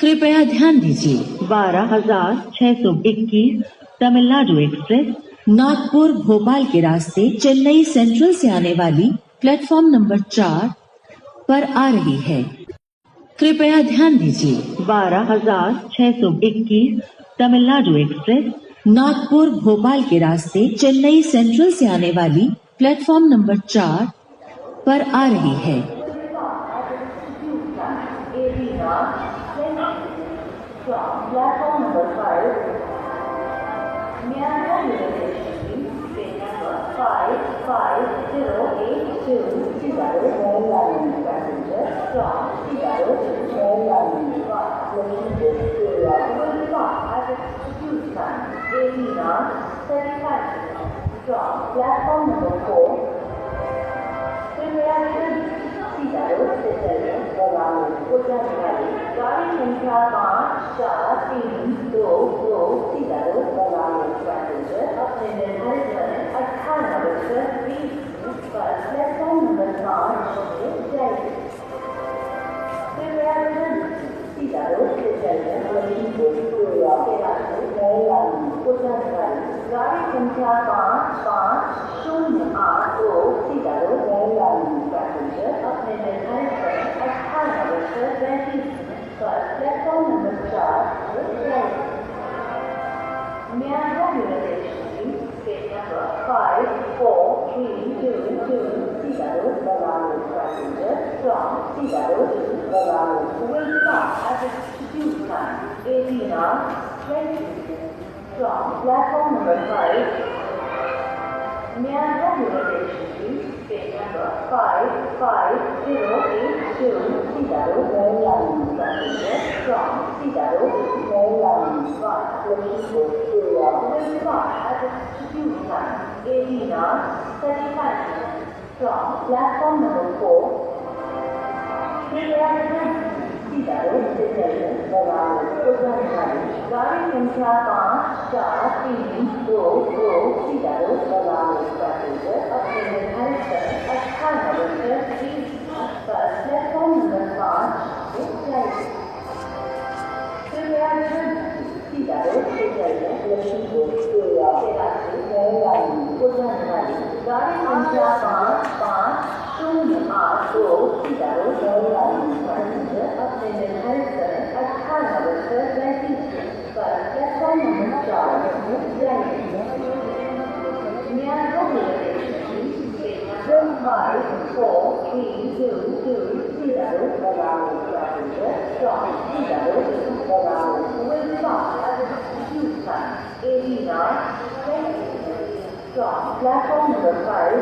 कृपया ध्यान दीजिए 12,621 तमिलनाडु एक्सप्रेस नागपुर भोपाल के रास्ते चेन्नई सेंट्रल से आने वाली प्लेटफॉर्म नंबर 4 पर आ रही है। कृपया ध्यान दीजिए 12,621 तमिलनाडु एक्सप्रेस नागपुर भोपाल के रास्ते चेन्नई सेंट्रल से आने वाली प्लेटफॉर्म नंबर 4 पर आ रही है। Platform number 5. May I have your attention, please? Train number 55082 Seattle, Maryland passenger from Seattle to Maryland. Location area will depart at execute time 18:35 from platform number 4. कृपया Seattle station बराबर उतरने गाड़ी संख्या 5432 Seattle बराबर passenger अपने निर्धारित समय 18:20 पर प्लेटफॉर्म नंबर 5 से जाएगी। कृपया Seattle स्टेशन उतरने वाली गाड़ी संख्या 5508 Seattle पैसेंजर अपने निर्धारित समय 18:35 पर प्लेटफॉर्म नंबर 4 से जाएगी। May I have your attention, please? Train number 54322 Seattle Bangalore passenger from Seattle to Bangalore will start at execute time 18:20 from platform number 5. May I have your attention, please? Train number 55082 Seattle Maryland passenger from Seattle to Maryland. Location area will depart at execute time 18:35 from platform number 4. कृपया Seattle station बराबर उतरने वाली गाड़ी संख्या 5432 Seattle बराबर passenger अपने निर्धारित समय 18:20 पर प्लेटफॉर्म नंबर 5 से जाएगी। कृपया Seattle स्टेशन उतरने वाली गाड़ी संख्या 5508 Seattle पैसेंजर अपने निर्धारित समय 18:35 पर प्लेटफॉर्म नंबर 4 से जाएगी। May I have your attention, please? Train 5432 Seattle Bangalore passenger from Seattle to Bangalore will depart at execute time 18:20 from platform number 5.